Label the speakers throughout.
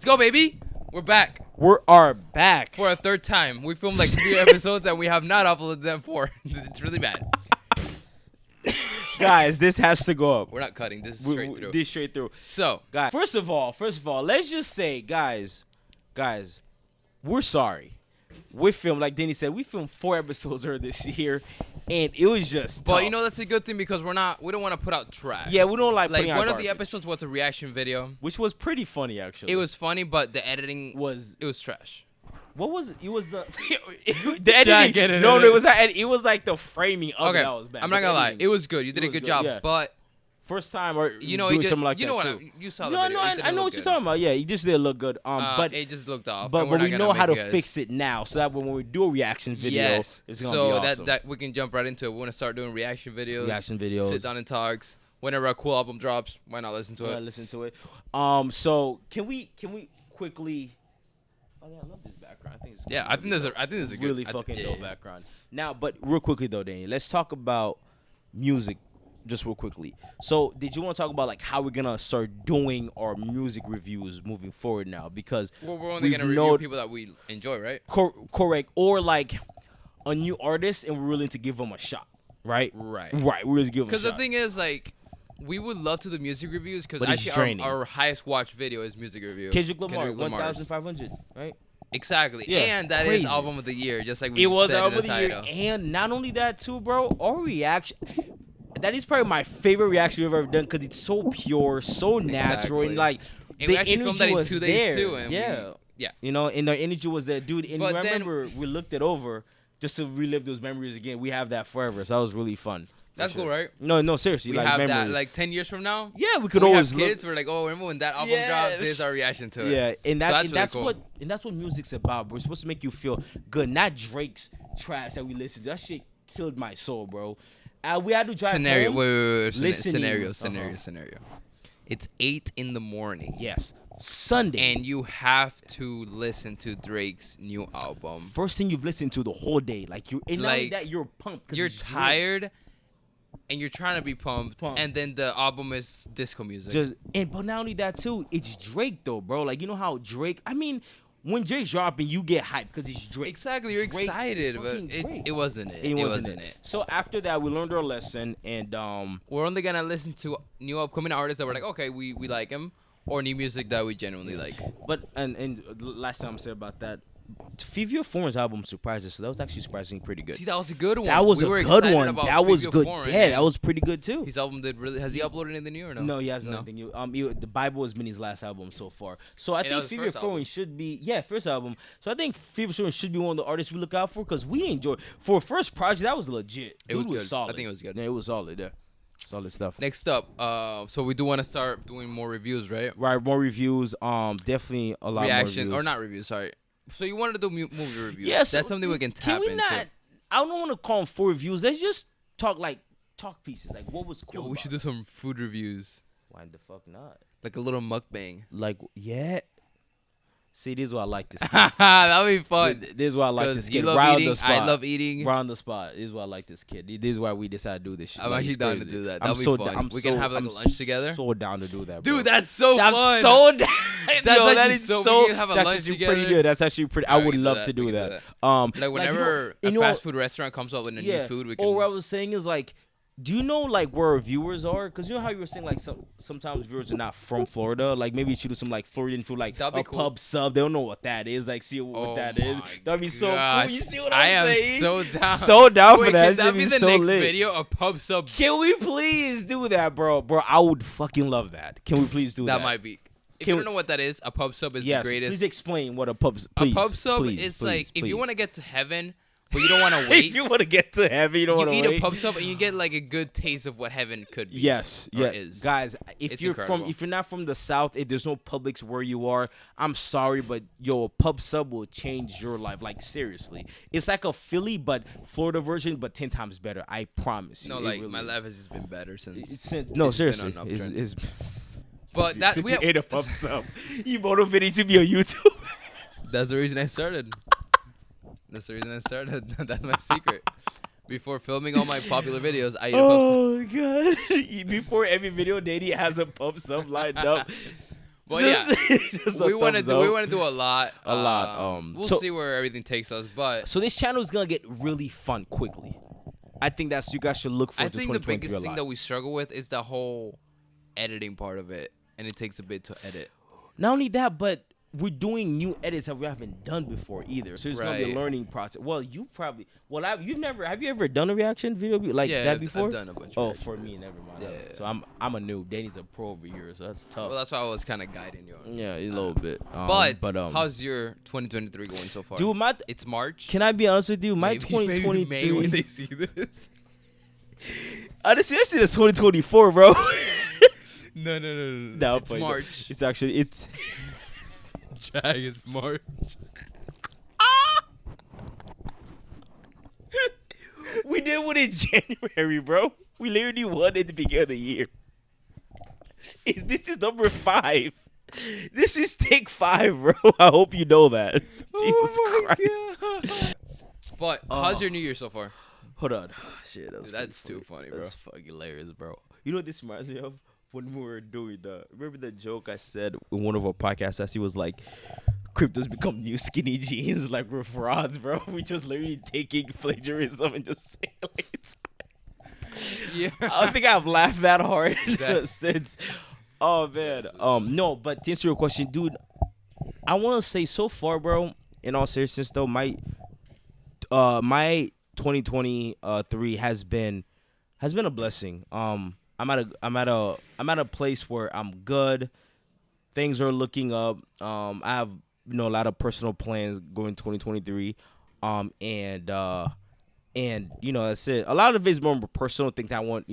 Speaker 1: Let's go, baby. We're back
Speaker 2: We are back.
Speaker 1: for a third time. We filmed like 3 episodes and we have not uploaded them for. It's really bad.
Speaker 2: Guys, this has to go up.
Speaker 1: We're not cutting. This is straight through.
Speaker 2: This straight through.
Speaker 1: So,
Speaker 2: Guys, first of all, let's just say, guys, we're sorry. We filmed, like Danny said, we filmed 4 episodes earlier this year, and it was just
Speaker 1: but
Speaker 2: tough.
Speaker 1: you know that's a good thing because we don't want to put out trash.
Speaker 2: Yeah, we don't like
Speaker 1: Like
Speaker 2: putting out
Speaker 1: one of the
Speaker 2: garbage,
Speaker 1: episodes was a reaction video.
Speaker 2: which was pretty funny actually.
Speaker 1: It was funny, but the editing
Speaker 2: was
Speaker 1: it was trash.
Speaker 2: what was it? It was the the
Speaker 1: Jack,
Speaker 2: editing.
Speaker 1: get it,
Speaker 2: No,
Speaker 1: get it.
Speaker 2: it was that. It was like the framing of
Speaker 1: Okay,
Speaker 2: it that was bad.
Speaker 1: I'm
Speaker 2: but
Speaker 1: not gonna
Speaker 2: the
Speaker 1: lie.
Speaker 2: editing-
Speaker 1: It was good. You did a
Speaker 2: was
Speaker 1: good
Speaker 2: good,
Speaker 1: job,
Speaker 2: yeah.
Speaker 1: but
Speaker 2: First time or
Speaker 1: you know,
Speaker 2: doing
Speaker 1: it just,
Speaker 2: something like
Speaker 1: you know
Speaker 2: that
Speaker 1: what
Speaker 2: too.
Speaker 1: you saw the
Speaker 2: No,
Speaker 1: video.
Speaker 2: no,
Speaker 1: It didn't
Speaker 2: I know
Speaker 1: look
Speaker 2: what you're
Speaker 1: good.
Speaker 2: talking about. Yeah, it just didn't look good. But
Speaker 1: it just looked off.
Speaker 2: but
Speaker 1: and we're
Speaker 2: we
Speaker 1: not
Speaker 2: know
Speaker 1: gonna
Speaker 2: how to
Speaker 1: make you guys-
Speaker 2: fix it now, so that when we do a reaction video,
Speaker 1: Yes.
Speaker 2: it's gonna
Speaker 1: So
Speaker 2: be awesome.
Speaker 1: that we can jump right into it. We want to start doing reaction videos.
Speaker 2: Reaction videos.
Speaker 1: Sit down and talks. Whenever a cool album drops, why not listen to it?
Speaker 2: Listen to it. So can we quickly? Oh yeah, I love this background. I think it's
Speaker 1: Yeah, I think there's a good
Speaker 2: really fucking
Speaker 1: yeah,
Speaker 2: dope
Speaker 1: yeah.
Speaker 2: background. Now, but real quickly though, Danny, let's talk about music. Just real quickly. So, did you want to talk about like how we're gonna start doing our music reviews moving forward now? Because
Speaker 1: Well, we're only
Speaker 2: we've
Speaker 1: gonna review
Speaker 2: known-
Speaker 1: people that we enjoy, right?
Speaker 2: correct, or like a new artist, and we're willing to give them a shot, right?
Speaker 1: Right.
Speaker 2: Right. We're willing to give them a
Speaker 1: Because
Speaker 2: shot.
Speaker 1: the thing is, like, we would love to do music reviews because
Speaker 2: But it's
Speaker 1: actually
Speaker 2: draining.
Speaker 1: our highest watched video is music review.
Speaker 2: Kendrick Lamar,
Speaker 1: Lamar's.
Speaker 2: 1,500, right?
Speaker 1: Exactly.
Speaker 2: Yeah,
Speaker 1: And that
Speaker 2: crazy.
Speaker 1: is album of the year, just like we
Speaker 2: It was
Speaker 1: said
Speaker 2: album
Speaker 1: in
Speaker 2: of
Speaker 1: the
Speaker 2: the year,
Speaker 1: title.
Speaker 2: and not only that too, bro. Our reaction, that is probably my favorite reaction we've ever done because it's so pure, so natural, and
Speaker 1: Exactly.
Speaker 2: like
Speaker 1: And we
Speaker 2: the
Speaker 1: actually filmed
Speaker 2: energy
Speaker 1: that in
Speaker 2: was
Speaker 1: 2 days
Speaker 2: there.
Speaker 1: too, and
Speaker 2: yeah,
Speaker 1: yeah.
Speaker 2: you know, and the energy was there, dude. And
Speaker 1: But
Speaker 2: I
Speaker 1: then-
Speaker 2: remember we looked it over just to relive those memories again. We have that forever, so that was really fun. for
Speaker 1: That's cool,
Speaker 2: sure.
Speaker 1: right?
Speaker 2: No, seriously,
Speaker 1: We
Speaker 2: like
Speaker 1: have
Speaker 2: memory.
Speaker 1: that like 10 years from now.
Speaker 2: yeah, we could
Speaker 1: We
Speaker 2: always
Speaker 1: have
Speaker 2: look.
Speaker 1: kids. We're like, oh, remember when that album
Speaker 2: Yes.
Speaker 1: dropped? This is our reaction to it.
Speaker 2: Yeah, and
Speaker 1: So that's
Speaker 2: that's
Speaker 1: really
Speaker 2: what
Speaker 1: cool.
Speaker 2: that's what music's about, bro. It's supposed to make you feel good, not Drake's trash that we listen to. That shit killed my soul, bro. We had to drive
Speaker 1: Scenario.
Speaker 2: home.
Speaker 1: Wait.
Speaker 2: listening.
Speaker 1: Scenario. It's 8 in the morning.
Speaker 2: Yes, Sunday.
Speaker 1: And you have to listen to Drake's new album.
Speaker 2: First thing you've listened to the whole day, like you, and not only
Speaker 1: Like,
Speaker 2: that, you're pumped. 'cause
Speaker 1: You're
Speaker 2: it's Drake.
Speaker 1: tired, and you're trying to be pumped,
Speaker 2: Pumped.
Speaker 1: and then the album is disco music.
Speaker 2: But not only that too, it's Drake though, bro. Like you know how Drake. I mean, when Drake's dropping, you get hyped because it's Drake.
Speaker 1: Exactly, you're
Speaker 2: Drake is
Speaker 1: excited, but
Speaker 2: fucking Drake.
Speaker 1: it wasn't it.
Speaker 2: It wasn't it. So after that, we learned our lesson, and
Speaker 1: We're only gonna listen to new upcoming artists that we're like, okay, we like him, or new music that we genuinely like.
Speaker 2: but and the last time I said about that, Fivio Foreign's album surprised us. So that was actually surprisingly pretty good.
Speaker 1: See, that was a good one.
Speaker 2: That was
Speaker 1: We
Speaker 2: a
Speaker 1: were
Speaker 2: good
Speaker 1: excited
Speaker 2: one.
Speaker 1: about
Speaker 2: That was
Speaker 1: Fivio
Speaker 2: good.
Speaker 1: Foreign,
Speaker 2: Yeah,
Speaker 1: and
Speaker 2: that was pretty good too.
Speaker 1: His album did really. Has he uploaded anything new or no?
Speaker 2: No, he hasn't done anything new. The Bible has been his last album so far. So I
Speaker 1: That
Speaker 2: think
Speaker 1: was his
Speaker 2: Fivio
Speaker 1: first album.
Speaker 2: Foreign should be first album. So I think Fivio Foreign should be one of the artists we look out for because we enjoy. For a first project, that was legit.
Speaker 1: It was
Speaker 2: Dude
Speaker 1: good. I
Speaker 2: solid.
Speaker 1: think it was good.
Speaker 2: Yeah, it was solid. Yeah, solid stuff.
Speaker 1: Next up, so we do want to start doing more reviews, right?
Speaker 2: Right, more reviews. Definitely a lot
Speaker 1: Reaction
Speaker 2: more reviews.
Speaker 1: or not reviews? Sorry. So you wanted to do movie reviews?
Speaker 2: Yeah, so
Speaker 1: that's something we can tap
Speaker 2: we
Speaker 1: into.
Speaker 2: Not, I don't want to call them full reviews. Let's just talk pieces. Like what was cool.
Speaker 1: Yo, we should do some food reviews,
Speaker 2: Why the fuck not?
Speaker 1: like a little mukbang.
Speaker 2: Like yeah. See, this is why I like this.
Speaker 1: That would be fun.
Speaker 2: This is why I like
Speaker 1: 'Cause
Speaker 2: this
Speaker 1: you
Speaker 2: kid.
Speaker 1: love
Speaker 2: Right on
Speaker 1: eating.
Speaker 2: the spot.
Speaker 1: I love eating.
Speaker 2: Right on the spot. This is why I like this kid. This is why we decided to do this shit.
Speaker 1: I'm
Speaker 2: Like,
Speaker 1: actually
Speaker 2: it's
Speaker 1: down to
Speaker 2: crazy.
Speaker 1: do that.
Speaker 2: I'm
Speaker 1: That'll be
Speaker 2: so
Speaker 1: fun.
Speaker 2: down.
Speaker 1: We can have, like, a lunch together.
Speaker 2: So down to do that, bro.
Speaker 1: Dude, that's so
Speaker 2: I'm
Speaker 1: fun.
Speaker 2: so down.
Speaker 1: That's
Speaker 2: Yo, that
Speaker 1: actually
Speaker 2: is
Speaker 1: so-
Speaker 2: so.
Speaker 1: we can have a
Speaker 2: That's
Speaker 1: lunch
Speaker 2: actually
Speaker 1: together.
Speaker 2: pretty good. That's actually pretty. I
Speaker 1: Alright,
Speaker 2: would
Speaker 1: we can
Speaker 2: love
Speaker 1: do
Speaker 2: to
Speaker 1: that.
Speaker 2: do
Speaker 1: We can
Speaker 2: that.
Speaker 1: Like whenever a fast food restaurant comes up with a new food, we can.
Speaker 2: Or what I was saying is like, do you know like where our viewers are? Because you know how you were saying like sometimes viewers are not from Florida. Like maybe you should do some like Floridian food, like
Speaker 1: That'd be
Speaker 2: a
Speaker 1: cool.
Speaker 2: pub sub. They don't know what that is. Like see what
Speaker 1: Oh
Speaker 2: that is.
Speaker 1: my
Speaker 2: That'd be so
Speaker 1: gosh.
Speaker 2: cool. You see what
Speaker 1: I
Speaker 2: I'm
Speaker 1: am
Speaker 2: saying?
Speaker 1: so down.
Speaker 2: So down
Speaker 1: Wait,
Speaker 2: for that.
Speaker 1: Can that
Speaker 2: That'd
Speaker 1: be
Speaker 2: be
Speaker 1: the
Speaker 2: so
Speaker 1: next
Speaker 2: lit.
Speaker 1: video? A pub sub.
Speaker 2: Can we please do that, bro? Bro, I would fucking love that. Can we please do that?
Speaker 1: That might be. If
Speaker 2: Can
Speaker 1: you
Speaker 2: we-
Speaker 1: don't know what that is, a pub sub is
Speaker 2: Yes.
Speaker 1: the greatest.
Speaker 2: Please explain what a pub. Please,
Speaker 1: a pub sub
Speaker 2: please,
Speaker 1: is
Speaker 2: please,
Speaker 1: like if
Speaker 2: please.
Speaker 1: you want to get to heaven, but you don't want to wait.
Speaker 2: If you want to get to heaven, you don't
Speaker 1: you
Speaker 2: want to
Speaker 1: eat
Speaker 2: wait.
Speaker 1: a pub sub and you get like a good taste of what heaven could be.
Speaker 2: Yes,
Speaker 1: or
Speaker 2: yeah,
Speaker 1: is.
Speaker 2: guys. If
Speaker 1: It's
Speaker 2: you're
Speaker 1: incredible.
Speaker 2: if you're not from the South, if there's no Publix where you are, I'm sorry, but yo, a pub sub will change your life. Like seriously, it's like a Philly but Florida version, but 10 times better. I promise you.
Speaker 1: No,
Speaker 2: It
Speaker 1: like
Speaker 2: really
Speaker 1: my
Speaker 2: is.
Speaker 1: life has just been better since.
Speaker 2: No,
Speaker 1: it's been
Speaker 2: seriously,
Speaker 1: on an
Speaker 2: it's,
Speaker 1: uptrend.
Speaker 2: it's
Speaker 1: But that
Speaker 2: since
Speaker 1: we
Speaker 2: you
Speaker 1: have-
Speaker 2: ate a pub sub, you motivated to be a YouTuber.
Speaker 1: That's the reason I started. That's the reason I started. That's my secret. Before filming all my popular videos, I eat a pub sub.
Speaker 2: Oh god! Before every video, Danny has a pub sub lined up.
Speaker 1: But yeah,
Speaker 2: just a
Speaker 1: we want to
Speaker 2: thumbs
Speaker 1: do. We
Speaker 2: up.
Speaker 1: want to do a lot.
Speaker 2: A lot,
Speaker 1: We'll
Speaker 2: so-
Speaker 1: see where everything takes us. But
Speaker 2: So this channel is gonna get really fun quickly. I think that's you guys should look
Speaker 1: I
Speaker 2: forward to
Speaker 1: think the
Speaker 2: 2023
Speaker 1: biggest
Speaker 2: a
Speaker 1: thing
Speaker 2: lot.
Speaker 1: that we struggle with is the whole editing part of it, and it takes a bit to edit.
Speaker 2: Not only that, but we're doing new edits that we haven't done before either. So it's gonna be a
Speaker 1: Right.
Speaker 2: learning process. Well, you probably. Well, have you ever done a reaction video like
Speaker 1: Yeah,
Speaker 2: that before?
Speaker 1: I've done a bunch.
Speaker 2: Oh,
Speaker 1: of
Speaker 2: for
Speaker 1: videos.
Speaker 2: me, never mind.
Speaker 1: Yeah.
Speaker 2: So I'm a noob. Danny's a pro over here, so that's tough.
Speaker 1: Well, that's why I was kind of guiding you on.
Speaker 2: Yeah, a little bit.
Speaker 1: But
Speaker 2: but
Speaker 1: how's your 2023 going so far?
Speaker 2: dude,
Speaker 1: It's March.
Speaker 2: can I be honest with you? My
Speaker 1: Maybe May
Speaker 2: 2023.
Speaker 1: when they see this.
Speaker 2: Honestly, I see this 2024, bro.
Speaker 1: No.
Speaker 2: No,
Speaker 1: It's
Speaker 2: but
Speaker 1: March.
Speaker 2: It's actually it's.
Speaker 1: Jag, it's March.
Speaker 2: We did one in January, bro. We literally won at the beginning of the year. This is number 5. This is take 5, bro. I hope you know that. Jesus Christ.
Speaker 1: But how's your New Year so far?
Speaker 2: Hold on. Shit, that was
Speaker 1: Dude, that's
Speaker 2: pretty
Speaker 1: too funny, bro.
Speaker 2: That's fucking hilarious, bro. You know what this reminds me of? When we were doing remember the joke I said in one of our podcasts that he was like, cryptos become new skinny jeans, like we're frauds, bro. We just literally taking plagiarism and just saying like it's.
Speaker 1: Yeah.
Speaker 2: I don't think I've laughed that hard
Speaker 1: That-
Speaker 2: since. Oh man. No, but to answer your question, dude, I want to say so far, bro. In all seriousness, though, my 2023 has been a blessing. I'm at a place where I'm good. Things are looking up. I have a lot of personal plans going 2023. And that's it. A lot of it is more personal things I want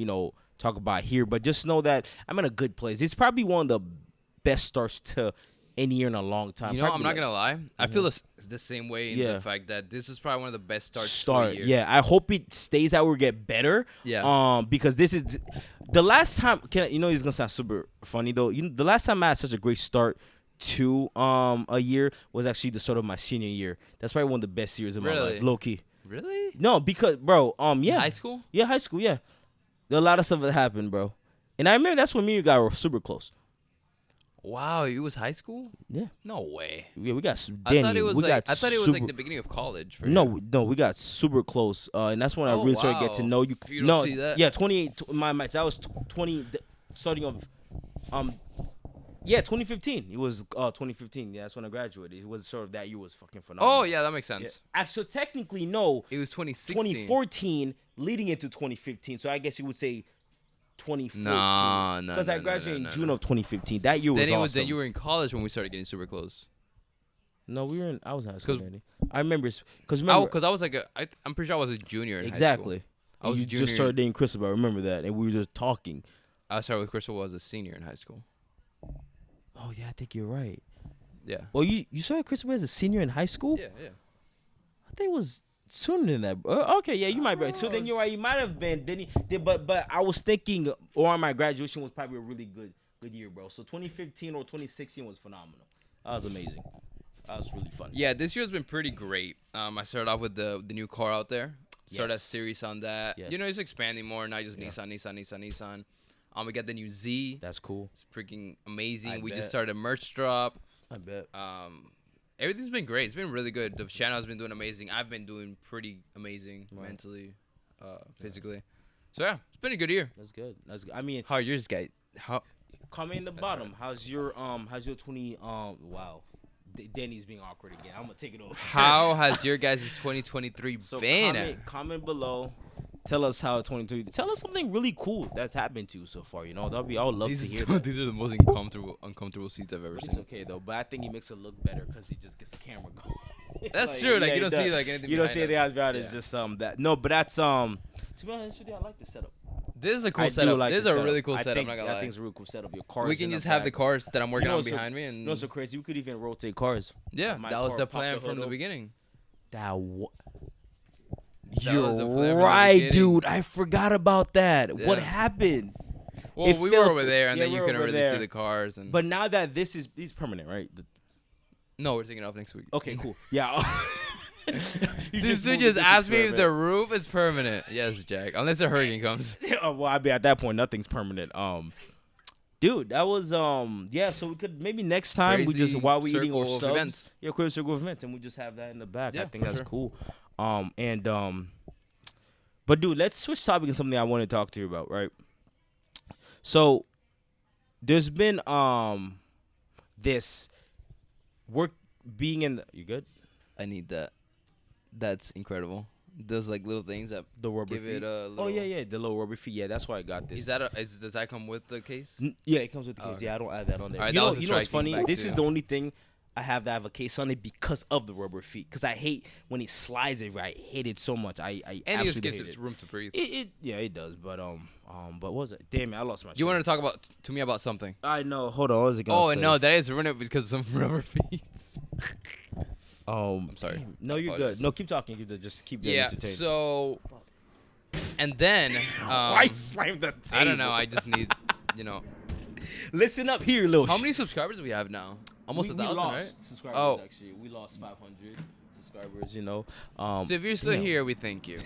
Speaker 2: talk about here, but just know that I'm in a good place. It's probably one of the best starts to any year in a long time.
Speaker 1: You know, I'm
Speaker 2: Probably
Speaker 1: not
Speaker 2: like-
Speaker 1: gonna lie. I feel the same way in
Speaker 2: Yeah.
Speaker 1: the fact that this is probably one of the best starts to a year.
Speaker 2: Yeah, I hope it stays that way or get better.
Speaker 1: Yeah.
Speaker 2: Because this is the last time. It's gonna sound super funny though. The last time I had such a great start to a year was actually the start of my senior year. That's probably one of the best years of my
Speaker 1: Really?
Speaker 2: life, low key.
Speaker 1: Really?
Speaker 2: No, because bro, yeah,
Speaker 1: High school?
Speaker 2: yeah, high school, yeah. A lot of stuff that happened, bro. And I remember that's when me and you guys were super close.
Speaker 1: Wow, it was high school?
Speaker 2: Yeah,
Speaker 1: No way.
Speaker 2: yeah, we got
Speaker 1: I thought it was
Speaker 2: we
Speaker 1: like
Speaker 2: got super,
Speaker 1: the beginning of college. For
Speaker 2: No,
Speaker 1: you.
Speaker 2: no, we got super close, and that's when I
Speaker 1: Oh,
Speaker 2: really started to get to
Speaker 1: wow.
Speaker 2: know you.
Speaker 1: You don't
Speaker 2: No,
Speaker 1: see that?
Speaker 2: yeah, 28. That was starting of, 2015. It was 2015. Yeah, that's when I graduated. It was sort of that year was fucking phenomenal.
Speaker 1: Oh yeah, that makes
Speaker 2: Yeah.
Speaker 1: sense.
Speaker 2: Actually, technically, no.
Speaker 1: It was 2016.
Speaker 2: 2014 leading into 2015. So I guess you would say 2014.
Speaker 1: No,
Speaker 2: Because I
Speaker 1: no,
Speaker 2: graduated
Speaker 1: no,
Speaker 2: in June
Speaker 1: no.
Speaker 2: of 2015. That year was
Speaker 1: Then it
Speaker 2: awesome.
Speaker 1: was then you were in college when we started getting super close.
Speaker 2: No, I was in high school,
Speaker 1: 'Cause-
Speaker 2: Danny. I remember because
Speaker 1: Oh,
Speaker 2: remember
Speaker 1: because I was like I'm pretty sure I was a junior in high
Speaker 2: exactly.
Speaker 1: school. I was
Speaker 2: you
Speaker 1: a junior.
Speaker 2: just started dating Cristobal. I remember that, and we were just talking.
Speaker 1: I started with Crystal was a senior in high school.
Speaker 2: Oh yeah, I think you're right.
Speaker 1: Yeah.
Speaker 2: Well, you saw Cristobal as a senior in high school?
Speaker 1: Yeah.
Speaker 2: I think it was sooner than that. Okay, yeah, you might be right. So then you're right. You might have been. Then but I was thinking, or my graduation was probably a really good year, bro. So 2015 or 2016 was phenomenal. That was amazing. That was really fun.
Speaker 1: Yeah, this year's been pretty great. I started off with the new car out there. Started a
Speaker 2: Yes.
Speaker 1: series on that.
Speaker 2: Yes.
Speaker 1: It's expanding more, not just
Speaker 2: Yeah.
Speaker 1: Nissan. We got the new Z.
Speaker 2: That's cool.
Speaker 1: It's freaking amazing.
Speaker 2: I
Speaker 1: We
Speaker 2: bet.
Speaker 1: just started a merch drop.
Speaker 2: I bet.
Speaker 1: Everything's been great. It's been really good. The channel has been doing amazing. I've been doing pretty amazing
Speaker 2: Right.
Speaker 1: mentally, physically. So yeah, it's been a good year.
Speaker 2: That's good. That's good. I mean,
Speaker 1: How are yours, guys? How?
Speaker 2: comment in the
Speaker 1: That's
Speaker 2: bottom.
Speaker 1: right.
Speaker 2: How's your 20 wow. Danny's being awkward again. I'm gonna take it over.
Speaker 1: How has your guys' 2023
Speaker 2: So
Speaker 1: been?
Speaker 2: comment below. Tell us how 2023. Tell us something really cool that's happened to you so far. I would love to hear that.
Speaker 1: These are the most uncomfortable seats I've ever
Speaker 2: It's
Speaker 1: seen.
Speaker 2: okay though, but I think he makes it look better because he just gets the camera going.
Speaker 1: That's true. Like,
Speaker 2: yeah,
Speaker 1: you
Speaker 2: he
Speaker 1: don't see
Speaker 2: does.
Speaker 1: like anything.
Speaker 2: You don't
Speaker 1: behind
Speaker 2: see
Speaker 1: us.
Speaker 2: anything else about it.
Speaker 1: Yeah.
Speaker 2: It's just that. No, but that's To be honest with you, I like the setup.
Speaker 1: This is a cool
Speaker 2: I do
Speaker 1: setup.
Speaker 2: like
Speaker 1: this is
Speaker 2: the
Speaker 1: a
Speaker 2: setup.
Speaker 1: really cool
Speaker 2: I
Speaker 1: setup.
Speaker 2: think,
Speaker 1: I'm not gonna
Speaker 2: I
Speaker 1: lie.
Speaker 2: think it's a really cool setup. Your cars.
Speaker 1: We can
Speaker 2: in
Speaker 1: just
Speaker 2: the
Speaker 1: have the
Speaker 2: back.
Speaker 1: cars that I'm working
Speaker 2: You know
Speaker 1: on
Speaker 2: what's so-
Speaker 1: behind me, and
Speaker 2: You know what's so crazy? We could even rotate cars.
Speaker 1: yeah,
Speaker 2: Have my
Speaker 1: that was
Speaker 2: car
Speaker 1: the
Speaker 2: pop
Speaker 1: plan
Speaker 2: the
Speaker 1: from
Speaker 2: hood
Speaker 1: the
Speaker 2: up.
Speaker 1: beginning.
Speaker 2: That what?
Speaker 1: That was the plan from
Speaker 2: You're
Speaker 1: the
Speaker 2: right,
Speaker 1: beginning.
Speaker 2: dude. I forgot about that. What
Speaker 1: Yeah.
Speaker 2: happened?
Speaker 1: Well,
Speaker 2: It
Speaker 1: we
Speaker 2: felt-
Speaker 1: were over there, and
Speaker 2: yeah,
Speaker 1: then you
Speaker 2: we were
Speaker 1: couldn't
Speaker 2: over
Speaker 1: really see
Speaker 2: there.
Speaker 1: the cars. And
Speaker 2: But now that he's permanent, right?
Speaker 1: no, we're taking it off next week.
Speaker 2: Okay, cool. Yeah.
Speaker 1: This dude just asked me if the roof is permanent. Yes, Jack. Unless a hurricane comes.
Speaker 2: Well, I mean, at that point, nothing's permanent. Dude, that was yeah. So we could maybe next time we just
Speaker 1: Crazy
Speaker 2: while we eating our
Speaker 1: circle of
Speaker 2: subs,
Speaker 1: events.
Speaker 2: yeah, crazy circle of events, and we just have that in the back. I
Speaker 1: Yeah,
Speaker 2: think
Speaker 1: for
Speaker 2: that's
Speaker 1: sure.
Speaker 2: cool. But dude, let's switch topic to something I want to talk to you about, right? So there's been this work being in the, you good?
Speaker 1: I need that. That's incredible. Those like little things that
Speaker 2: The rubber
Speaker 1: give
Speaker 2: feet.
Speaker 1: it a little.
Speaker 2: Oh yeah, the little rubber feet. Yeah, that's why I got this.
Speaker 1: Is that does that come with the case?
Speaker 2: Yeah, it comes with the
Speaker 1: Oh,
Speaker 2: case.
Speaker 1: okay.
Speaker 2: Yeah, I don't add that on there.
Speaker 1: Alright,
Speaker 2: you
Speaker 1: that
Speaker 2: know,
Speaker 1: was
Speaker 2: you know what's
Speaker 1: striking
Speaker 2: funny?
Speaker 1: back
Speaker 2: This
Speaker 1: to-
Speaker 2: is the only thing I have a case on it because of the rubber feet. Because I hate when it slides it. I hate it so much. I
Speaker 1: And it just
Speaker 2: absolutely
Speaker 1: gives
Speaker 2: hate
Speaker 1: it
Speaker 2: it.
Speaker 1: room to breathe.
Speaker 2: Yeah, it does. But what was it? Damn it, I lost my.
Speaker 1: You wanted to talk about to me about something?
Speaker 2: I know. Hold on. What was it gonna
Speaker 1: Oh
Speaker 2: say?
Speaker 1: no, that is ruined because of some rubber feet.
Speaker 2: I'm
Speaker 1: sorry.
Speaker 2: No,
Speaker 1: I
Speaker 2: you're
Speaker 1: apologize.
Speaker 2: good. No, keep talking. Just keep getting
Speaker 1: Yeah.
Speaker 2: entertained.
Speaker 1: So, and then
Speaker 2: Why slammed the table?
Speaker 1: I don't know. I just need,
Speaker 2: Listen up here, little.
Speaker 1: how many subscribers do we have now? Almost
Speaker 2: we
Speaker 1: 1,000,
Speaker 2: lost
Speaker 1: right?
Speaker 2: subscribers,
Speaker 1: Oh.
Speaker 2: actually. We lost 500 subscribers.
Speaker 1: So if you're still
Speaker 2: damn.
Speaker 1: here, we thank you.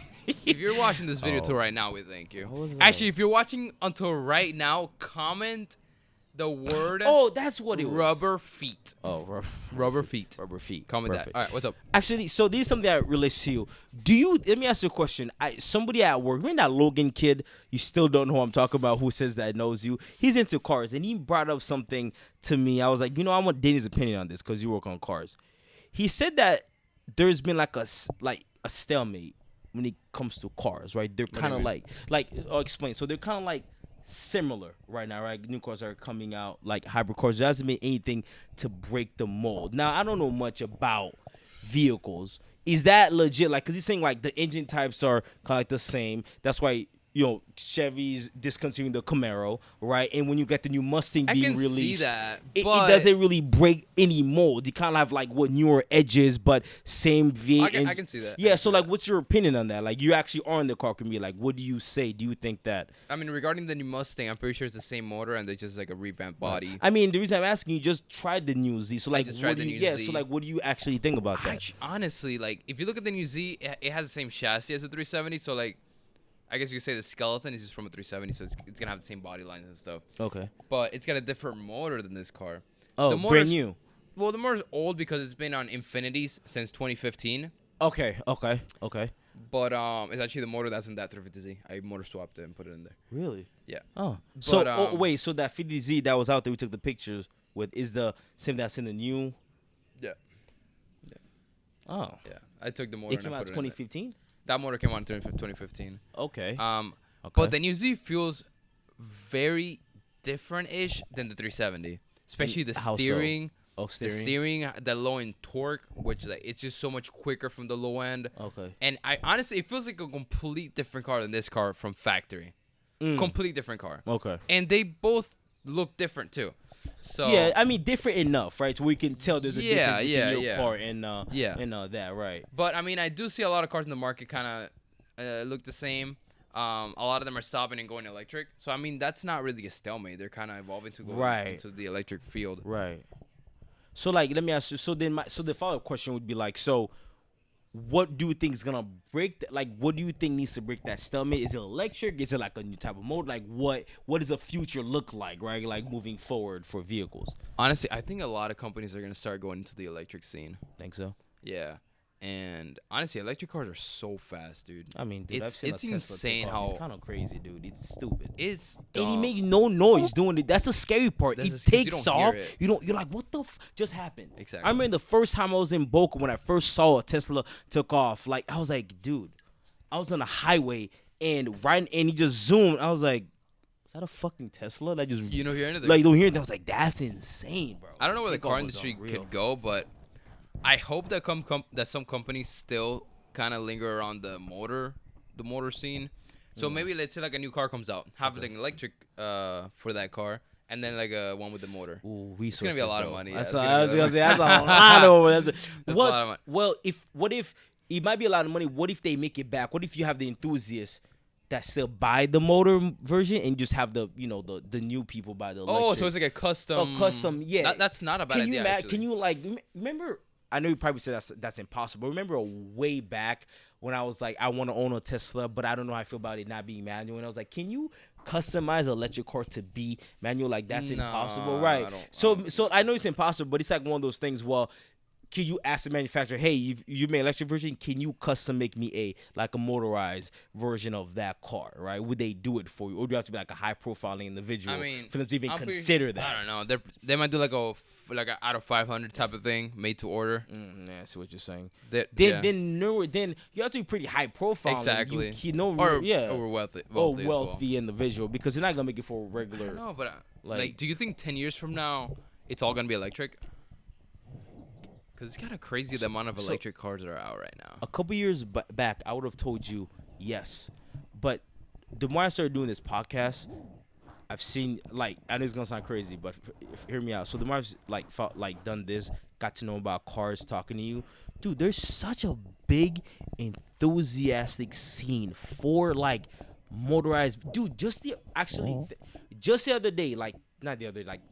Speaker 1: If you're watching this video
Speaker 2: Oh.
Speaker 1: till right now, we thank you.
Speaker 2: What was
Speaker 1: Actually,
Speaker 2: that?
Speaker 1: if you're watching until right now, comment the word
Speaker 2: Oh, that's what it was.
Speaker 1: rubber feet.
Speaker 2: Oh,
Speaker 1: Rubber feet.
Speaker 2: Rubber feet.
Speaker 1: Comment
Speaker 2: Perfect.
Speaker 1: that. All right, what's up?
Speaker 2: Actually, so this is something that relates to you. Let me ask you a question. Somebody at work, remember that Logan kid, you still don't know who I'm talking about, who says that knows you. He's into cars, and he brought up something to me. I was like, I want Danny's opinion on this because you work on cars. He said that there's been like a stalemate when it comes to cars, right? They're
Speaker 1: do you
Speaker 2: kind of
Speaker 1: mean?
Speaker 2: I'll explain. So they're kind of like similar right now, right? New cars are coming out, like hybrid cars. There hasn't been anything to break the mold. Now, I don't know much about vehicles. Is that legit? Like, because he's saying like the engine types are kind of like the same. That's why Chevy's discontinuing the Camaro, right? And when you get the new Mustang
Speaker 1: I
Speaker 2: being
Speaker 1: can see
Speaker 2: released,
Speaker 1: that,
Speaker 2: it
Speaker 1: but
Speaker 2: doesn't really break any mold. You kind of have like what newer edges, but same V8.
Speaker 1: I can see that. I
Speaker 2: Yeah.
Speaker 1: can
Speaker 2: So
Speaker 1: see
Speaker 2: like,
Speaker 1: that.
Speaker 2: what's your opinion on that? Like, you actually are in the car community. Like, what do you say? Do you think that?
Speaker 1: I mean, regarding the new Mustang, I'm pretty sure it's the same motor and they just like a revamped body.
Speaker 2: I mean, the reason I'm asking, you just tried the new Z. So like,
Speaker 1: just
Speaker 2: what
Speaker 1: tried
Speaker 2: do
Speaker 1: the
Speaker 2: you?
Speaker 1: new
Speaker 2: Yeah.
Speaker 1: Z.
Speaker 2: So like, what do you actually think about that?
Speaker 1: Actually, honestly, like if you look at the new Z, it has the same chassis as the 370. So like, I guess you could say the skeleton is just from a 370, so it's gonna have the same body lines and stuff.
Speaker 2: Okay.
Speaker 1: But it's got a different motor than this car.
Speaker 2: Oh,
Speaker 1: The
Speaker 2: brand
Speaker 1: motor's-
Speaker 2: new.
Speaker 1: Well, the motor's old because it's been on Infinities since 2015.
Speaker 2: Okay.
Speaker 1: But it's actually the motor that's in that 350Z. I motor swapped it and put it in there.
Speaker 2: Really?
Speaker 1: Yeah.
Speaker 2: Oh. So
Speaker 1: But,
Speaker 2: wait, so that 50Z that was out there we took the pictures with is the same that's in the new?
Speaker 1: Yeah.
Speaker 2: Oh.
Speaker 1: Yeah. I took the motor
Speaker 2: It
Speaker 1: and
Speaker 2: came
Speaker 1: I
Speaker 2: out
Speaker 1: put it in there.
Speaker 2: 2015?
Speaker 1: That motor came out in 2015.
Speaker 2: Okay.
Speaker 1: Okay.
Speaker 2: Okay.
Speaker 1: But the new Z feels very different-ish than the 370, especially the
Speaker 2: how so?
Speaker 1: steering.
Speaker 2: Oh,
Speaker 1: The steering, the low end torque, which like it's just so much quicker from the low end.
Speaker 2: Okay.
Speaker 1: And I honestly, it feels like a complete different car than this car from factory.
Speaker 2: Mm.
Speaker 1: Complete different car.
Speaker 2: Okay.
Speaker 1: And they both look different too. So
Speaker 2: Yeah, I mean different enough, right? So we can tell there's a
Speaker 1: Yeah,
Speaker 2: difference
Speaker 1: yeah,
Speaker 2: between your
Speaker 1: yeah.
Speaker 2: car and
Speaker 1: Yeah.
Speaker 2: and that, right?
Speaker 1: But I mean, I do see a lot of cars in the market kind of look the same. A lot of them are stopping and going electric. So I mean, that's not really a stalemate. They're kind of evolving to go
Speaker 2: Right.
Speaker 1: into the electric field.
Speaker 2: Right. So like, let me ask you. So the follow-up question would be like, so what do you think is gonna break? Like, what do you think needs to break that stalemate? Is it electric? Is it like a new type of motor? Like, what does the future look like, right? Like moving forward for vehicles.
Speaker 1: Honestly, I think a lot of companies are gonna start going into the electric scene.
Speaker 2: Think so?
Speaker 1: Yeah. And honestly, electric cars are so fast, dude.
Speaker 2: I mean, dude, I've
Speaker 1: It's-
Speaker 2: seen
Speaker 1: it's
Speaker 2: a Tesla
Speaker 1: insane
Speaker 2: take off. It's
Speaker 1: how-
Speaker 2: kind of crazy, dude. It's stupid.
Speaker 1: It's
Speaker 2: And he
Speaker 1: dumb.
Speaker 2: make no noise doing it. That's the scary part.
Speaker 1: That's
Speaker 2: It
Speaker 1: the- 'cause you
Speaker 2: takes
Speaker 1: don't hear
Speaker 2: off.
Speaker 1: it.
Speaker 2: You're like, what the just happened?
Speaker 1: Exactly.
Speaker 2: I remember the first time I was in Boca when I first saw a Tesla took off. Like I was like, dude, I was on the highway and he just zoomed. I was like, is that a fucking Tesla? That just
Speaker 1: You know, hear anything?
Speaker 2: like you don't hear it. I was like, that's insane, bro.
Speaker 1: I don't know where the
Speaker 2: takeoff
Speaker 1: car
Speaker 2: was
Speaker 1: industry
Speaker 2: unreal.
Speaker 1: could go, but I hope that that some companies still kind of linger around the motor scene. So maybe let's say like a new car comes out, have like an electric for that car, and then like a one with the motor.
Speaker 2: Ooh,
Speaker 1: It's gonna be a
Speaker 2: resources,
Speaker 1: lot of
Speaker 2: though.
Speaker 1: money.
Speaker 2: That's
Speaker 1: Yeah,
Speaker 2: I
Speaker 1: it's
Speaker 2: was
Speaker 1: gonna
Speaker 2: gonna
Speaker 1: be
Speaker 2: say that's a lot of
Speaker 1: That's a
Speaker 2: what?
Speaker 1: lot of money.
Speaker 2: Well, what if it might be a lot of money? What if they make it back? What if you have the enthusiasts that still buy the motor version and just have the the new people buy the electric?
Speaker 1: Oh, so it's like a custom.
Speaker 2: custom, yeah.
Speaker 1: That's not a bad
Speaker 2: Can you
Speaker 1: idea. Actually.
Speaker 2: Can you like remember I know you probably said that's impossible. Remember way back when I was like, I want to own a Tesla, but I don't know how I feel about it not being manual. And I was like, can you customize an electric car to be manual? Like that's impossible, right? So I know it's impossible, but it's like one of those things. Well, can you ask the manufacturer, hey, you made electric version, can you custom make me a motorized version of that car, right? Would they do it for you, or do you have to be like a high profiling individual for them to even consider that?
Speaker 1: I don't know. They might do like a out of 500 type of thing, made to order.
Speaker 2: Yeah, I see what you're saying.
Speaker 1: Then
Speaker 2: you have to be pretty high profile.
Speaker 1: Exactly.
Speaker 2: Or
Speaker 1: wealthy
Speaker 2: individual, because they're not gonna make it for a regular.
Speaker 1: No, but like, do you think 10 years from now it's all gonna be electric? Because it's kind of crazy the amount of electric cars that are out right now.
Speaker 2: A couple years back, I would have told you yes. But the more I started doing this podcast, I've seen, like, I know it's going to sound crazy, but hear me out. So the more I've, done this, got to know about cars, talking to you, dude, there's such a big, enthusiastic scene for, like, motorized. Dude, just the other day,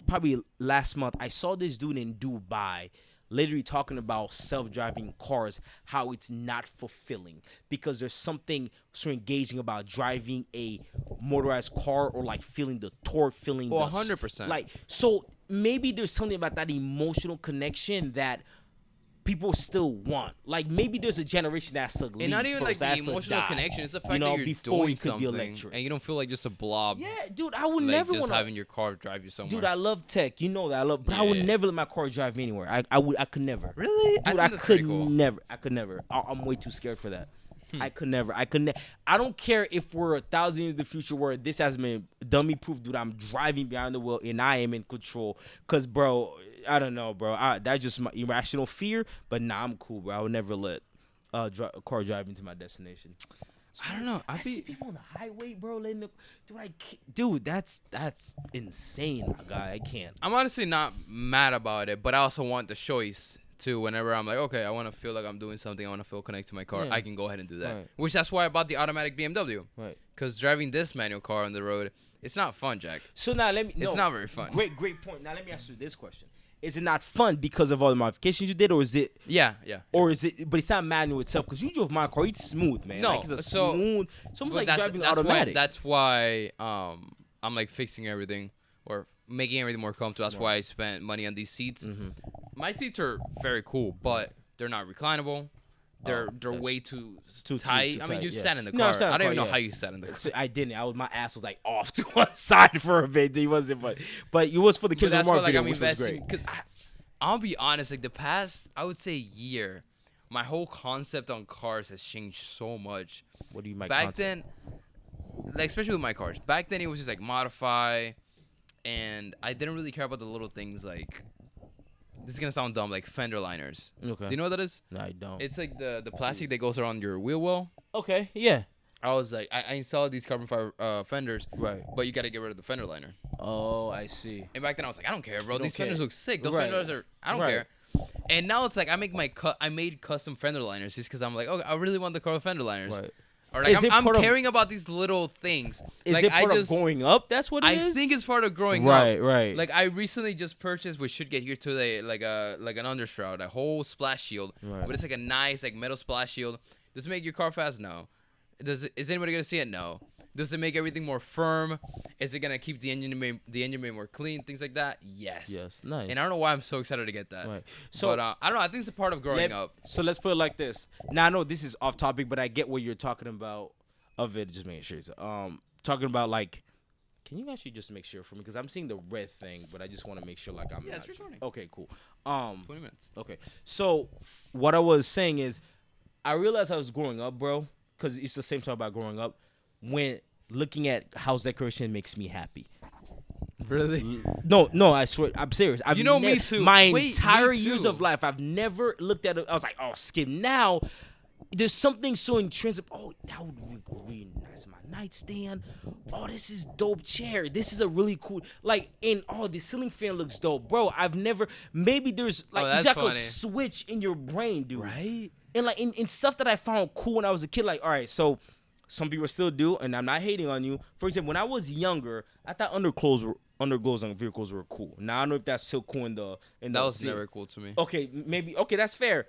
Speaker 2: probably last month, I saw this dude in Dubai literally talking about self-driving cars, how it's not fulfilling because there's something so engaging about driving a motorized car, or like feeling the torque, feeling
Speaker 1: 100%.
Speaker 2: Like, so maybe there's something about that emotional connection that people still want. Like, maybe there's a generation that's to leave.
Speaker 1: And not even like the emotional connection. It's the fact that you're doing something and you don't feel like just a blob.
Speaker 2: Yeah, dude, I would never want
Speaker 1: having your car drive you somewhere.
Speaker 2: Dude, I love tech. You know that I love, but I would never let my car drive me anywhere. I could never.
Speaker 1: Really?
Speaker 2: Dude, I could never. I could never. I'm way too scared for that. I could never. I don't care if we're 1,000 years in the future where this has been dummy proof, dude. I'm driving behind the wheel and I am in control. Cause, bro, I don't know, bro. That's just my irrational fear. But nah, I'm cool, bro. I would never let a car drive me to my destination.
Speaker 1: I don't know.
Speaker 2: I see people on the highway, bro. Dude, that's insane, my guy. I can't.
Speaker 1: I'm honestly not mad about it, but I also want the choice too. Whenever I'm like, okay, I want to feel like I'm doing something, I want to feel connected to my car, I can go ahead and do that.
Speaker 2: Right.
Speaker 1: Which that's why I bought the automatic BMW.
Speaker 2: Right.
Speaker 1: Because driving this manual car on the road, it's not fun, Jack.
Speaker 2: So now
Speaker 1: it's not very fun.
Speaker 2: Great point. Now let me ask you this question. Is it not fun because of all the modifications you did, or is it?
Speaker 1: Yeah.
Speaker 2: Or is it? But it's not manual itself, because you drove my car. It's smooth, man.
Speaker 1: No,
Speaker 2: like, it's smooth. It's almost like driving automatic.
Speaker 1: That's why I'm like fixing everything or making everything more comfortable. That's why I spent money on these seats. Mm-hmm. My seats are very cool, but they're not reclinable. They're way too tight. I mean, you sat in the car. I don't even know how you sat in the car.
Speaker 2: I didn't. My ass was like off to one side for a bit. It wasn't, but it was for the kids' Mark video, which was great.
Speaker 1: Because I'll be honest, like the past, I would say year, my whole concept on cars has changed so much.
Speaker 2: What do you mean?
Speaker 1: Back then, like especially with my cars. Back then, it was just like modify, and I didn't really care about the little things like. This is gonna sound dumb, like fender liners.
Speaker 2: Okay.
Speaker 1: Do you know what that is?
Speaker 2: No, I don't.
Speaker 1: It's like the plastic that goes around your wheel well.
Speaker 2: Okay, yeah.
Speaker 1: I was like, I installed these carbon fiber fenders,
Speaker 2: right?
Speaker 1: But you gotta get rid of the fender liner.
Speaker 2: Oh, I see.
Speaker 1: And back then I was like, I don't care, bro. These fenders look sick. Those fenders are, I don't care. And now it's like I made custom fender liners just because I'm like, okay, I really want the car with fender liners.
Speaker 2: Right.
Speaker 1: Or like I'm caring about these little things.
Speaker 2: Is
Speaker 1: like,
Speaker 2: it part of growing up? That's what it is?
Speaker 1: I think it's part of growing up.
Speaker 2: Right.
Speaker 1: Like I recently just purchased, which should get here today, like an undershroud, a whole splash shield.
Speaker 2: Right.
Speaker 1: But it's like a nice like metal splash shield. Does it make your car fast? No. Is anybody gonna see it? No. Does it make everything more firm? Is it gonna keep the engine bay more clean? Things like that. Yes.
Speaker 2: Yes. Nice.
Speaker 1: And I don't know why I'm so excited to get that.
Speaker 2: Right. So
Speaker 1: but I don't know. I think it's a part of growing up.
Speaker 2: So let's put it like this. Now I know this is off topic, but I get what you're talking about. Of it, just making sure. Talking about like, can you actually just make sure for me? Because I'm seeing the red thing, but I just want to make sure like I'm.
Speaker 1: Yeah, it's recording.
Speaker 2: Okay, cool.
Speaker 1: 20 minutes.
Speaker 2: Okay, so what I was saying is, I realized I was growing up, bro, because it's the same talk about growing up. When looking at house decoration makes me happy.
Speaker 1: Really?
Speaker 2: No, I swear, I'm serious.
Speaker 1: Me too.
Speaker 2: My entire years of life, I've never looked at it. I was like, oh, skip now. There's something so intrinsic. Oh, that would look really nice on my nightstand. Oh, this is dope chair. This is a really cool, like, the ceiling fan looks dope. Bro, I've never, maybe there's, like, it's like a switch in your brain, dude.
Speaker 1: Right?
Speaker 2: And, like, in stuff that I found cool when I was a kid, like, all right, so some people still do, and I'm not hating on you. For example, when I was younger, I thought underglows on vehicles were cool. Now I don't know if that's still cool in the
Speaker 1: That was never cool to me.
Speaker 2: Okay, maybe that's fair.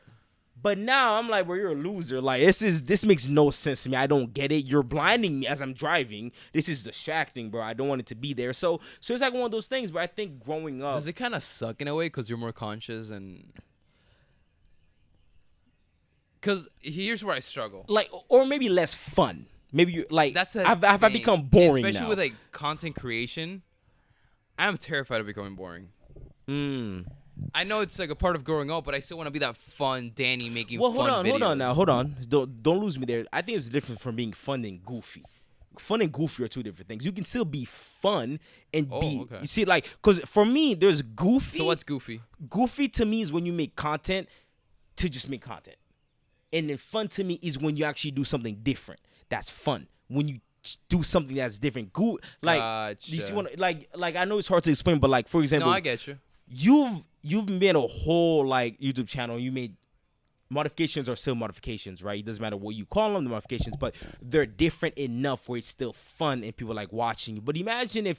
Speaker 2: But now I'm like, well, you're a loser. Like this makes no sense to me. I don't get it. You're blinding me as I'm driving. This is distracting, bro. I don't want it to be there. So it's like one of those things. But I think growing up,
Speaker 1: Does it kind of suck in a way because you're more conscious and? Because here's where I struggle.
Speaker 2: like, or maybe less fun. Maybe you like.
Speaker 1: That's
Speaker 2: I've
Speaker 1: thing.
Speaker 2: become boring
Speaker 1: especially
Speaker 2: now.
Speaker 1: with like content creation. I'm terrified of becoming boring. I know it's like a part of growing up, but I still want to be that fun Danny making
Speaker 2: Well,
Speaker 1: fun videos.
Speaker 2: hold on. Don't lose me there. I think it's different from being fun and goofy. Fun and goofy are two different things. You can still be fun and be.
Speaker 1: Okay.
Speaker 2: You see, like, because for me, there's goofy.
Speaker 1: So what's goofy?
Speaker 2: Goofy to me is when you make content to just make content, and then fun to me is when you actually do something different. That's fun. When you do something that's different.
Speaker 1: Gotcha.
Speaker 2: You see what like I know it's hard to explain, but like for example,
Speaker 1: No, I get you.
Speaker 2: You've made a whole like YouTube channel. You made modifications are still modifications, right? It doesn't matter what you call them, the modifications, but they're different enough where it's still fun and people like watching you. But imagine if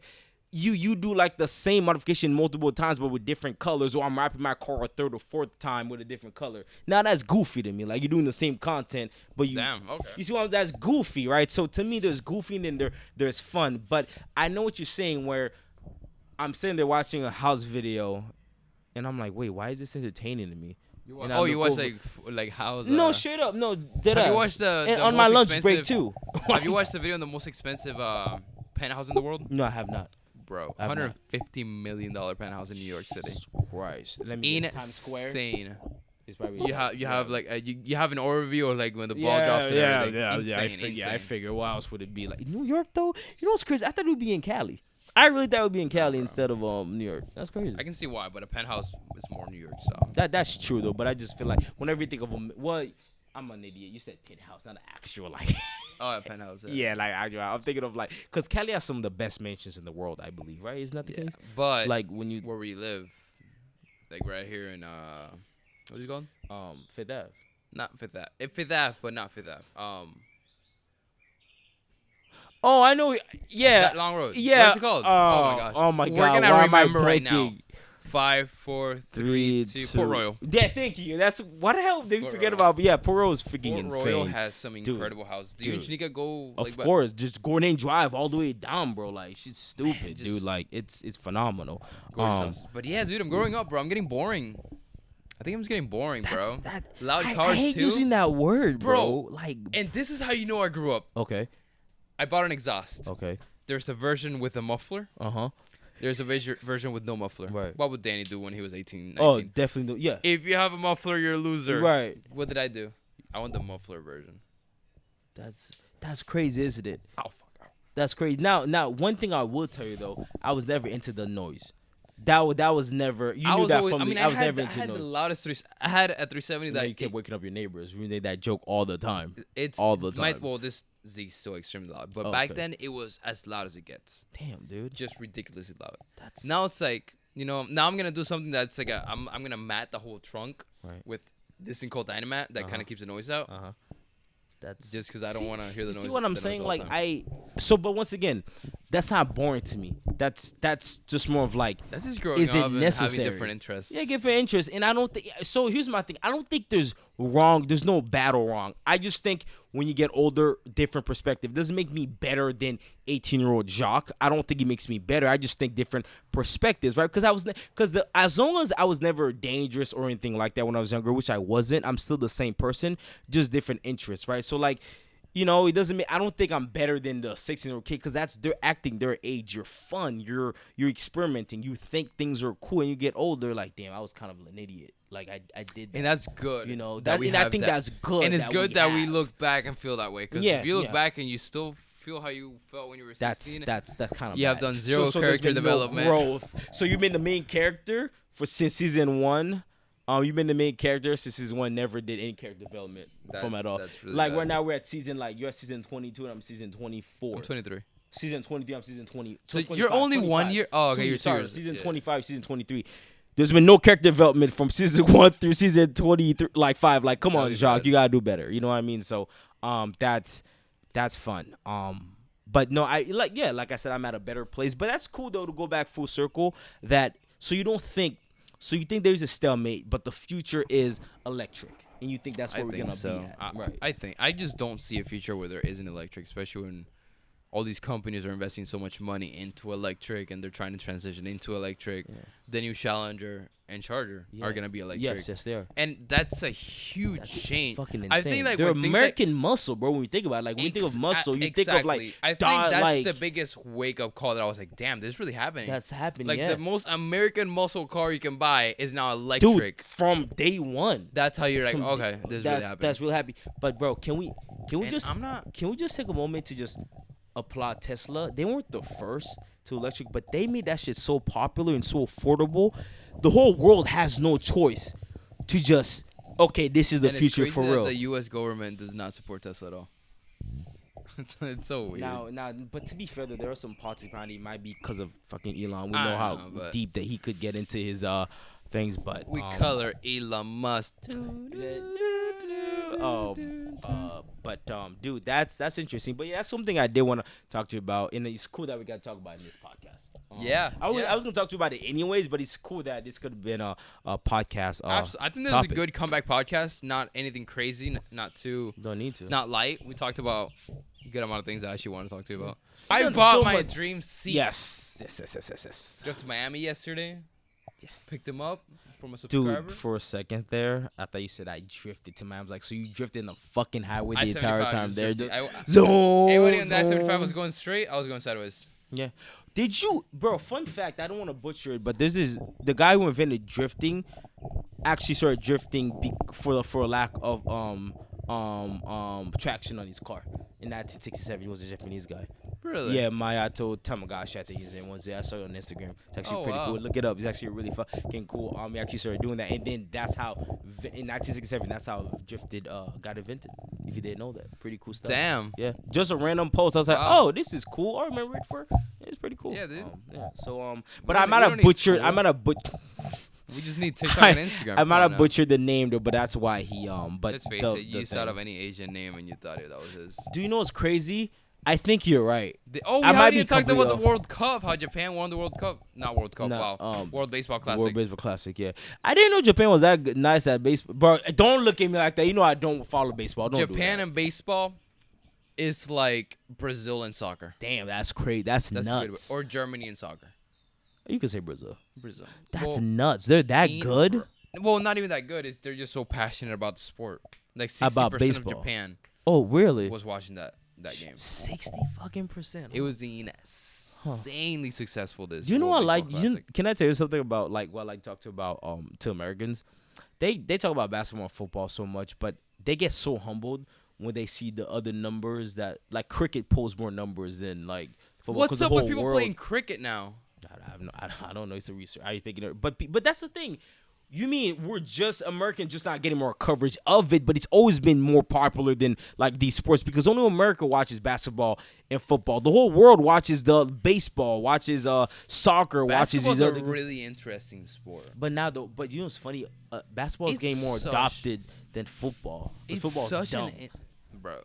Speaker 2: you do like the same modification multiple times but with different colors, or I'm wrapping my car a third or fourth time with a different color. Now that's goofy to me. Like you're doing the same content, but
Speaker 1: Damn, okay.
Speaker 2: you see what that's goofy, right? So to me, there's goofy and then there's fun. But I know what you're saying where I'm sitting there watching a house video, and I'm like, wait, why is this entertaining to me? And I
Speaker 1: You
Speaker 2: look
Speaker 1: watch
Speaker 2: over-
Speaker 1: like how's
Speaker 2: No, straight up, no.
Speaker 1: Have you watched the
Speaker 2: and on
Speaker 1: most
Speaker 2: my lunch break
Speaker 1: expensive-
Speaker 2: too?
Speaker 1: Have you watched the video on the most expensive penthouse in the world?
Speaker 2: No, I have not.
Speaker 1: Bro,
Speaker 2: I've not.
Speaker 1: $150 million penthouse in New York City.
Speaker 2: Christ, let me guess. Times Square.
Speaker 1: Insane.
Speaker 2: It's probably
Speaker 1: You have like you have an overview of like when the ball drops and everything.
Speaker 2: I figure. What else would it be like? New York though? You know what's crazy? I thought it would be in Cali. I really thought it would be in Cali instead of New York. That's crazy.
Speaker 1: I can see why, but a penthouse is more New York style.
Speaker 2: That's true though. But I just feel like whenever you think of I'm an idiot. You said penthouse, not an actual like.
Speaker 1: Oh, a penthouse.
Speaker 2: Yeah, like I'm thinking of like, cause Cali has some of the best mansions in the world, I believe, right? Isn't that the case?
Speaker 1: But
Speaker 2: Like when you
Speaker 1: where we live, like right here in what is it called?
Speaker 2: Fifth Ave.
Speaker 1: Not Fifth Ave. Fifth Ave, but not Fifth Ave.
Speaker 2: Oh, I know. Yeah.
Speaker 1: That long road.
Speaker 2: Yeah.
Speaker 1: What's it called? Oh my gosh.
Speaker 2: Oh my
Speaker 1: We're
Speaker 2: God.
Speaker 1: gonna
Speaker 2: Why am I
Speaker 1: remember right now.
Speaker 2: blanking?
Speaker 1: 5, 4, 3, 2. Port Royal.
Speaker 2: Yeah, thank you. That's what the hell did we
Speaker 1: Port
Speaker 2: forget
Speaker 1: Royal.
Speaker 2: about? But yeah, Port Royal is freaking
Speaker 1: Port
Speaker 2: insane.
Speaker 1: Royal has some
Speaker 2: Dude.
Speaker 1: incredible houses. Do you and
Speaker 2: Dude.
Speaker 1: Shanika go?
Speaker 2: Of
Speaker 1: Like,
Speaker 2: course, just Gordon Drive all the way down, bro. Like she's stupid,
Speaker 1: just-
Speaker 2: dude. Like it's phenomenal.
Speaker 1: Gorgeous house. But yeah, dude, I'm growing up, bro. I'm getting boring. I think I'm just getting boring, bro. Loud
Speaker 2: I
Speaker 1: cars
Speaker 2: hate
Speaker 1: too.
Speaker 2: using that word, bro.
Speaker 1: Bro.
Speaker 2: Like
Speaker 1: And this is how you know I grew up.
Speaker 2: okay,
Speaker 1: I bought an exhaust.
Speaker 2: okay,
Speaker 1: There's a version with a muffler.
Speaker 2: huh.
Speaker 1: There's a version with no muffler.
Speaker 2: Right.
Speaker 1: What would Danny do when he was 18, 19?
Speaker 2: Oh, definitely. Yeah.
Speaker 1: If you have a muffler, you're a loser.
Speaker 2: Right.
Speaker 1: What did I do? I want the muffler version.
Speaker 2: That's crazy, isn't it?
Speaker 1: Oh, fuck.
Speaker 2: That's crazy. Now, one thing I will tell you though, I was never into the noise. That was never. You knew that from me. I was never into
Speaker 1: I had the
Speaker 2: noise.
Speaker 1: loudest I had a 370
Speaker 2: Now
Speaker 1: that
Speaker 2: you kept waking up your neighbors. We made that joke all the time.
Speaker 1: it's
Speaker 2: all the time.
Speaker 1: well, this Z's still extremely loud, but
Speaker 2: Oh,
Speaker 1: back
Speaker 2: okay.
Speaker 1: then it was as loud as it gets,
Speaker 2: Damn, dude.
Speaker 1: just ridiculously loud.
Speaker 2: That's
Speaker 1: Now it's like, you know, now I'm gonna do something that's like I'm gonna mat the whole trunk
Speaker 2: Right.
Speaker 1: with this thing called Dynamat that kind of keeps the noise out,
Speaker 2: That's
Speaker 1: just because I don't want to hear the noise.
Speaker 2: See what I'm
Speaker 1: the noise
Speaker 2: saying?
Speaker 1: all
Speaker 2: Like
Speaker 1: the time.
Speaker 2: but once again, that's not boring to me. That's just more of like,
Speaker 1: That's just growing
Speaker 2: is it
Speaker 1: up and
Speaker 2: necessary?
Speaker 1: having different interests.
Speaker 2: yeah, get for interest. And I don't think so. Here's my thing. I don't think there's no bad or wrong. I just think when you get older, different perspective. It doesn't make me better than 18-year-old Jacques. I don't think it makes me better. I just think different perspectives, right? Because as long as I was never dangerous or anything like that when I was younger, which I wasn't, I'm still the same person, just different interests, right? So like, you know, it doesn't mean I don't think I'm better than the 16-year-old kid because they're acting their age. You're fun. You're experimenting. You think things are cool, and you get older. Like, damn, I was kind of an idiot. Like I did that.
Speaker 1: And that's good.
Speaker 2: You know,
Speaker 1: that we
Speaker 2: and I
Speaker 1: have
Speaker 2: think
Speaker 1: that.
Speaker 2: that's good.
Speaker 1: And it's
Speaker 2: that
Speaker 1: good
Speaker 2: we
Speaker 1: that we
Speaker 2: have.
Speaker 1: look back and feel that way. Because
Speaker 2: Yeah,
Speaker 1: if you look
Speaker 2: yeah.
Speaker 1: back and you still feel how you felt when you were 16,
Speaker 2: That's kind of.
Speaker 1: You have done zero
Speaker 2: there's
Speaker 1: character
Speaker 2: been no
Speaker 1: development.
Speaker 2: growth. So you've been the main character since season 1. You've been the main character since season 1. Never did any character development from at all.
Speaker 1: That's really
Speaker 2: Like
Speaker 1: bad.
Speaker 2: right now we're at season you're at season 22 and I'm season 24.
Speaker 1: I'm 23.
Speaker 2: Season 23, I'm season 20.
Speaker 1: So
Speaker 2: 25,
Speaker 1: you're only
Speaker 2: 25.
Speaker 1: 1 year. Oh, okay, you're 2
Speaker 2: Sorry,
Speaker 1: years.
Speaker 2: season
Speaker 1: yeah.
Speaker 2: 25, season 23. There's been no character development from season 1 through season 23, like 5. Like, come on,
Speaker 1: That'd be
Speaker 2: Jacques,
Speaker 1: bad.
Speaker 2: you gotta do better. You know what I mean? So, that's That's fun. But no, like I said, I'm at a better place. But that's cool though to go back full circle. So you think there's a stalemate, but the future is electric, and you think that's where we're gonna be at. Right.
Speaker 1: I just don't see a future where there isn't electric, especially when all these companies are investing so much money into electric and they're trying to transition into electric. Yeah. The new Challenger and Charger are gonna be electric.
Speaker 2: Yes, they are.
Speaker 1: And that's a huge change.
Speaker 2: Fucking insane.
Speaker 1: I think like
Speaker 2: they're American muscle, bro. When you think about it, like when you think of muscle, you think of like.
Speaker 1: I think that's the biggest wake up call that I was like, damn, this is really happening.
Speaker 2: That's happening.
Speaker 1: Like the most American muscle car you can buy is now electric.
Speaker 2: Dude, from day one.
Speaker 1: That's how you're like, okay, this is really happening.
Speaker 2: That's really happy. But bro, can we just take a moment to just applaud Tesla? They weren't the first to electric, but they made that shit so popular and so affordable. The whole world has no choice to just, okay, this is the future for real.
Speaker 1: The U.S. government does not support Tesla at all. It's so weird.
Speaker 2: Now, but to be fair, there are some politics behind it. It might be because of fucking Elon. We know how deep that he could get into his things, but
Speaker 1: we color Elon Musk.
Speaker 2: Dude, that's interesting. But yeah, that's something I did want to talk to you about, and it's cool that we got to talk about in this podcast. I was gonna talk to you about it anyways, but it's cool that this could have been a podcast.
Speaker 1: I think this is a good comeback podcast. Not anything crazy, not too.
Speaker 2: Don't need to.
Speaker 1: Not light. We talked about a good amount of things I actually want to talk to you about. I bought my dream seat.
Speaker 2: Yes.
Speaker 1: Drove to Miami yesterday. Yes. Picked him up from a subscriber.
Speaker 2: Dude, for a second there, I thought you said I drifted to Miami. I was like, so you drifted in the fucking highway the entire time there, dude?
Speaker 1: Everybody on that 75 was going straight. I was going sideways.
Speaker 2: Yeah. Did you, bro? Fun fact. I don't want to butcher it, but the guy who invented drifting actually started drifting for a lack of traction on his car. In 1967, he was a Japanese guy.
Speaker 1: Really?
Speaker 2: Yeah, Mayato Tamagashi, I think his name was. Yeah, I saw it on Instagram. It's actually pretty cool. Look it up. It's actually really fucking cool. He actually started doing that, and then that's how, in 1967, that's how drifted got invented. If you didn't know that, pretty cool stuff.
Speaker 1: Damn.
Speaker 2: Yeah, just a random post. I was like, oh, this is cool. I remember it it's pretty cool.
Speaker 1: Yeah, dude.
Speaker 2: So but I might have butchered.
Speaker 1: We just need TikTok and Instagram.
Speaker 2: I might have butchered the name though, but that's why he But
Speaker 1: let's face it, you thought of any Asian name and you thought that was his.
Speaker 2: Do you know what's crazy? I think you're right.
Speaker 1: We haven't even talked about the World Cup. How Japan won the World Cup? Not World Cup. Wow. World Baseball Classic.
Speaker 2: World Baseball Classic. Yeah. I didn't know Japan was that nice at baseball. Bro, don't look at me like that. You know I don't follow baseball.
Speaker 1: Japan and baseball is like Brazil and soccer.
Speaker 2: Damn, that's crazy. That's nuts.
Speaker 1: A good way. Or Germany and soccer.
Speaker 2: You could say Brazil.
Speaker 1: Brazil.
Speaker 2: That's nuts. They're that good?
Speaker 1: Well, not even that good. They're just so passionate about the sport. Like 60% of Japan.
Speaker 2: Oh, really?
Speaker 1: Was watching that game.
Speaker 2: 60%.
Speaker 1: It was insanely successful. This.
Speaker 2: You know what? Like, can I tell you something about like what I like to talk to about to Americans? They talk about basketball and football so much, but they get so humbled when they see the other numbers that like cricket pulls more numbers than like football.
Speaker 1: What's up with people playing cricket now?
Speaker 2: I don't know. It's a research. Are you thinking it? But that's the thing. You mean we're just American, just not getting more coverage of it, but it's always been more popular than like these sports because only America watches basketball and football. The whole world watches the baseball, watches soccer, watches these other.
Speaker 1: Basketball's a really interesting sport.
Speaker 2: But now though, but you know what's funny? Basketball's getting more adopted than football. Football's such dumb.
Speaker 1: Bro.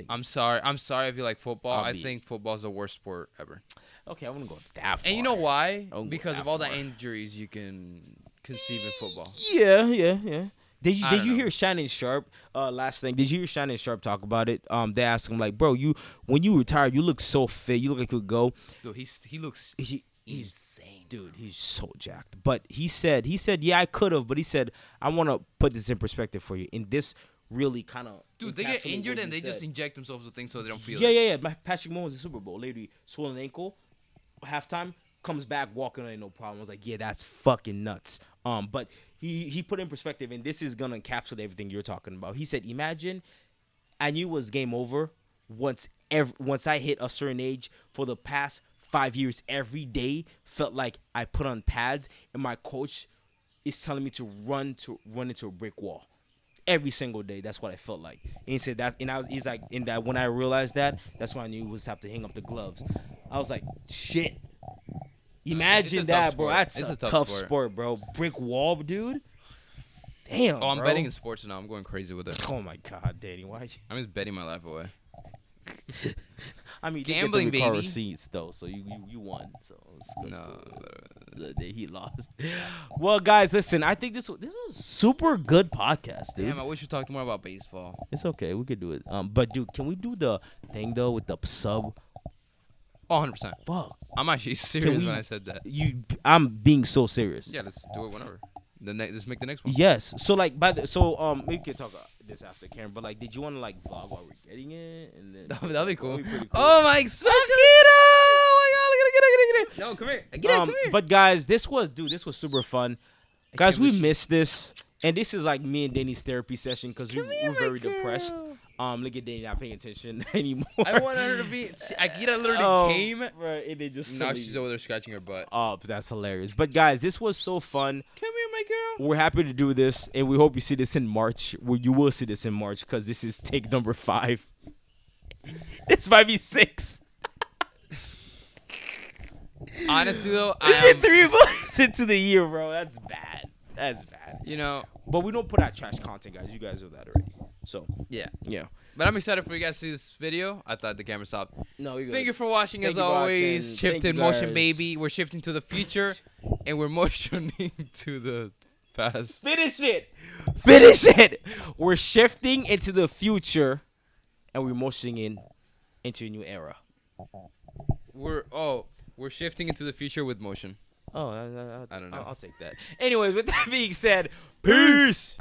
Speaker 1: I'm sorry if you like football. I think football's the worst sport ever.
Speaker 2: Okay, I wouldn't go that far.
Speaker 1: And you know why? Because of all the injuries you can conceive in football.
Speaker 2: Yeah. Did you hear Shannon Sharp? Last thing, did you hear Shannon Sharp talk about it? They asked him like, bro, when you retire, you look so fit. You look like you could go.
Speaker 1: Dude, he looks insane.
Speaker 2: Dude, he's so jacked. But he said, yeah, I could have. But he said, I want to put this in perspective for you. In this really kind of.
Speaker 1: Dude, they get injured and they just inject themselves with things so they don't feel
Speaker 2: it. Yeah. Patrick Mahomes in the Super Bowl, literally swollen ankle, halftime, comes back walking on it, no problem. I was like, yeah, that's fucking nuts. But he put in perspective, and this is gonna encapsulate everything you're talking about. He said, imagine I knew it was game over once I hit a certain age. For the past 5 years, every day felt like I put on pads, and my coach is telling me to run into a brick wall. Every single day, that's what I felt like. And he said that, and he's like, in that when I realized that, that's when I knew it was time to hang up the gloves. I was like, shit. Imagine that, bro. That's a tough sport, bro. Brick wall, dude. Damn.
Speaker 1: I'm betting in sports now. I'm going crazy with it.
Speaker 2: Oh my god, Danny, why?
Speaker 1: I'm just betting my life away.
Speaker 2: I mean,
Speaker 1: Gambling,
Speaker 2: they get the car
Speaker 1: baby.
Speaker 2: receipts though, so you won. So it's
Speaker 1: No.
Speaker 2: cool. He lost. Well, guys, listen. I think this was super good podcast, dude.
Speaker 1: Damn, I wish we talked more about baseball.
Speaker 2: It's okay. We could do it. But dude, can we do the thing though with the sub?
Speaker 1: Oh, 100%.
Speaker 2: Fuck.
Speaker 1: I'm actually serious
Speaker 2: we-
Speaker 1: when I said that.
Speaker 2: I'm being so serious.
Speaker 1: Yeah, let's do it whenever. Let's make the next one.
Speaker 2: Yes. So like we can talk about this after Karen, but like, did you want to like vlog while we're getting it, and then
Speaker 1: That'd be cool.
Speaker 2: pretty
Speaker 1: Oh my special.
Speaker 2: Oh my god! Look at it!
Speaker 1: No, come here. Get it, come here.
Speaker 2: But guys, this was super fun. Guys,
Speaker 1: can't
Speaker 2: we
Speaker 1: believe-
Speaker 2: missed this, and this is like me and Danny's therapy session because we're very depressed. Look at Danny not paying attention anymore.
Speaker 1: I wanted her to be. See, Akira literally came.
Speaker 2: Right, and they just
Speaker 1: Now she's over there scratching her butt.
Speaker 2: Oh, that's hilarious. But guys, this was so fun.
Speaker 1: Come here, my girl.
Speaker 2: We're happy to do this, and we hope you see this in March. Well, you will see this in March because this is take number 5. This might be 6.
Speaker 1: Honestly, though,
Speaker 2: It's been 3 months into the year, bro. That's bad. That's bad.
Speaker 1: you know,
Speaker 2: But we don't put out trash content, guys. You guys know that already. So,
Speaker 1: yeah.
Speaker 2: yeah.
Speaker 1: But I'm excited for you guys to see this video. I thought the camera stopped.
Speaker 2: No, you're good.
Speaker 1: Thank you for watching,
Speaker 2: Thank
Speaker 1: as
Speaker 2: you for
Speaker 1: always.
Speaker 2: watching.
Speaker 1: Shifted
Speaker 2: Thank you,
Speaker 1: motion,
Speaker 2: guys.
Speaker 1: baby. We're shifting to the future, and we're motioning to the past.
Speaker 2: Finish it. Finish it. We're shifting into the future, and we're motioning into a new era.
Speaker 1: We're shifting into the future with motion.
Speaker 2: Oh,
Speaker 1: I don't know.
Speaker 2: I'll take that. Anyways, with that being said, peace.